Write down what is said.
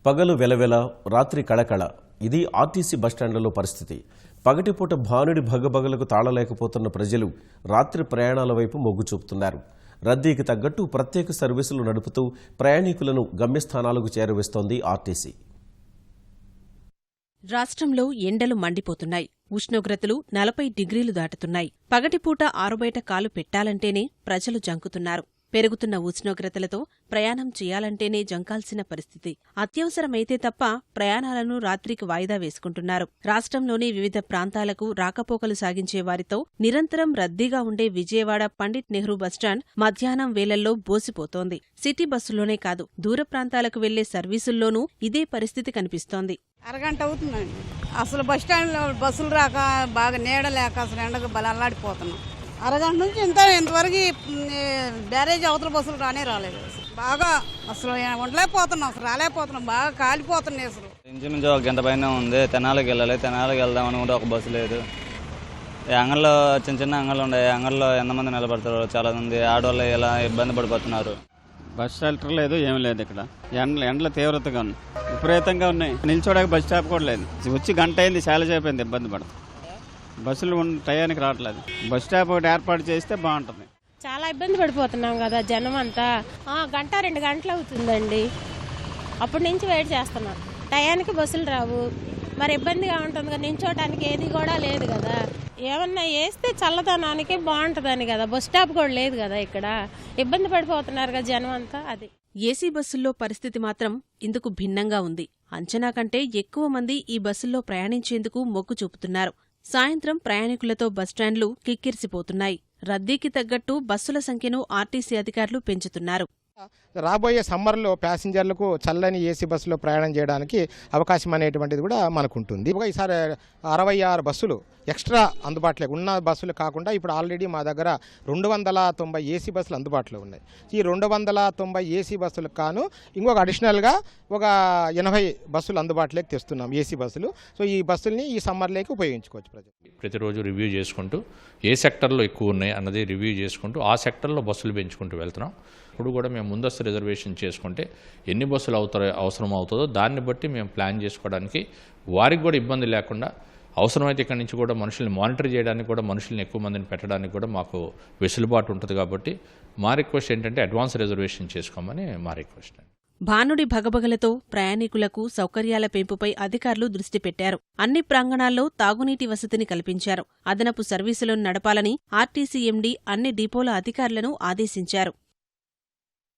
పగలు వెలవెల, రాత్రి కళకళ. ఇది ఆర్టీసీ బస్టాండ్లలో పరిస్థితి. పగటిపూట భానుడి భగభగలకు తాళలేకపోతున్న ప్రజలు రాత్రి ప్రయాణాల వైపు మొగ్గు చూపుతున్నారు. రద్దీకి తగ్గట్టు ప్రత్యేక సర్వీసులు నడుపుతూ ప్రయాణికులను గమ్యస్థానాలకు చేరవేస్తోంది ఆర్టీసీ. రాష్ట్రంలో ఎండలు మండిపోతున్నాయి. ఉష్ణోగ్రతలు 40 డిగ్రీలు దాటుతున్నాయి. పగటిపూట ఆరుబయట కాలు పెట్టాలంటేనే ప్రజలు జంకుతున్నారు. పెరుగుతున్న ఉష్ణోగ్రతలతో ప్రయాణం చేయాలంటేనే జంకాల్సిన పరిస్థితి. అత్యవసరమైతే తప్ప ప్రయాణాలను రాత్రికి వాయిదా వేసుకుంటున్నారు. రాష్ట్రంలోని వివిధ ప్రాంతాలకు రాకపోకలు సాగించే వారితో నిరంతరం రద్దీగా ఉండే విజయవాడ పండిట్ నెహ్రూ బస్టాండ్ మధ్యాహ్నం వేళల్లో బోసిపోతోంది. సిటీ బస్సుల్లోనే కాదు, దూర ప్రాంతాలకు వెళ్లే సర్వీసుల్లోనూ ఇదే పరిస్థితి కనిపిస్తోంది. అరగంట అవుతుందండి. అసలు బస్టాండ్లో బస్సులు రాక, బాగా నీడ లేక అసలు ఎండకు బలల్లాడిపోతున్నాం. అరగంట నుంచి ఇంతవరకు బ్యారేజ్ అవతల బస్సులు రాలేదు. బాగా అసలు ఉండలేకపోతున్నాం, అసలు రాలేకపోతున్నాం, బాగా కాలిపోతున్నాయి. అసలు ఇంచుమించు ఒక గంట పైన ఉంది. తెనాలికి వెళ్ళాలి, తెనాలికి వెళ్దాం అనుకుంటే ఒక బస్సు లేదు. అంగల్లో చిన్న అంగళ్ళు ఉన్నాయి. అంగల్లో ఎంతమంది నిలబడతారు, చాలా మంది ఆడవాళ్ళు ఇలా ఇబ్బంది పడిపోతున్నారు. బస్ షెల్టర్ లేదు, ఏం లేదు. ఇక్కడ ఎండలు తీవ్రతగా ఉన్నాయి, విపరీతంగా ఉన్నాయి. నిల్చోడానికి బస్ స్టాప్ కూడా లేదు. వచ్చి గంట అయింది, చాలా అయిపోయింది, ఇబ్బంది పడుతుంది. బస్సులు టయానికి రావట్లేదు. బస్ స్టాప్ ఒకటి ఏర్పాటు చేస్తే బాగుంటుంది. చాలా ఇబ్బంది పడిపోతున్నాం కదా, జనం అంతా. గంట 2 గంటలు అవుతుందండి. అప్పటి నుంచి వెయిట్ చేస్తున్నాం. టయానికి బస్సులు రావు, మరి ఇబ్బందిగా ఉంటుంది కదా. నించోటానికి ఏది కూడా లేదు కదా. ఏమన్నా వేస్తే చల్లదనానికి బాగుంటుందని కదా. బస్ స్టాప్ కూడా లేదు కదా. ఇక్కడ ఇబ్బంది పడిపోతున్నారు కదా జనం అంతా. అది ఏసీ బస్సుల్లో పరిస్థితి మాత్రం ఇందుకు భిన్నంగా ఉంది. అంచనా కంటే ఎక్కువ మంది ఈ బస్సుల్లో ప్రయాణించేందుకు మొగ్గు చూపుతున్నారు. సాయంత్రం ప్రయాణికులతో బస్టాండ్లు కిక్కిరిసిపోతున్నాయి. రద్దీకి తగ్గట్టు బస్సుల సంఖ్యను ఆర్టీసీ అధికారులు పెంచుతున్నారు. రాబోయే సమ్మర్లో ప్యాసింజర్లకు చల్లని ఏసీ బస్సులో ప్రయాణం చేయడానికి అవకాశం అనేటువంటిది కూడా మనకుంటుంది. ఈసారి 66 బస్సులు ఎక్స్ట్రా అందుబాటులో ఉన్న బస్సులు కాకుండా ఇప్పుడు ఆల్రెడీ మా దగ్గర 290 ఏసీ బస్సులు అందుబాటులో ఉన్నాయి. ఈ 290 ఏసీ బస్సులకు కాను ఇంకొక అడిషనల్గా ఒక 80 బస్సులు అందుబాటులోకి తెస్తున్నాం, ఏసీ బస్సులు. సో ఈ బస్సుల్ని ఈ సమ్మర్లోకి ఉపయోగించుకోవచ్చు ప్రజలు. ప్రతిరోజు రివ్యూ చేసుకుంటూ ఏ సెక్టర్లో ఎక్కువ ఉన్నాయి అన్నది రివ్యూ చేసుకుంటూ ఆ సెక్టర్లో బస్సులు పెంచుకుంటూ వెళ్తున్నాం. ఇప్పుడు కూడా మేము ముందస్తు రిజర్వేషన్ చేసుకుంటే ఎన్ని బస్సులు అవసరం అవుతుందో దాన్ని బట్టి మేము ప్లాన్ చేసుకోవడానికి, వారికి కూడా ఇబ్బంది లేకుండా అవసరమైతే ఇక్కడి నుంచి కూడా మనుషుల్ని మానిటర్ చేయడానికి కూడా, మనుషుల్ని ఎక్కువ మందిని పెట్టడానికి కూడా మాకు వెసులుబాటు ఉంటుంది. కాబట్టి మా రిక్వెస్ట్ ఏంటంటే అడ్వాన్స్ రిజర్వేషన్ చేసుకోమని మా రిక్వెస్ట్. భానుడి భగభగలతో ప్రయాణికులకు సౌకర్యాల పెంపుపై అధికారులు దృష్టి పెట్టారు. అన్ని ప్రాంగణాల్లో తాగునీటి వసతిని కల్పించారు. అదనపు సర్వీసులను నడపాలని ఆర్టీసీ ఎండీ అన్ని డిపోల అధికారులను ఆదేశించారు.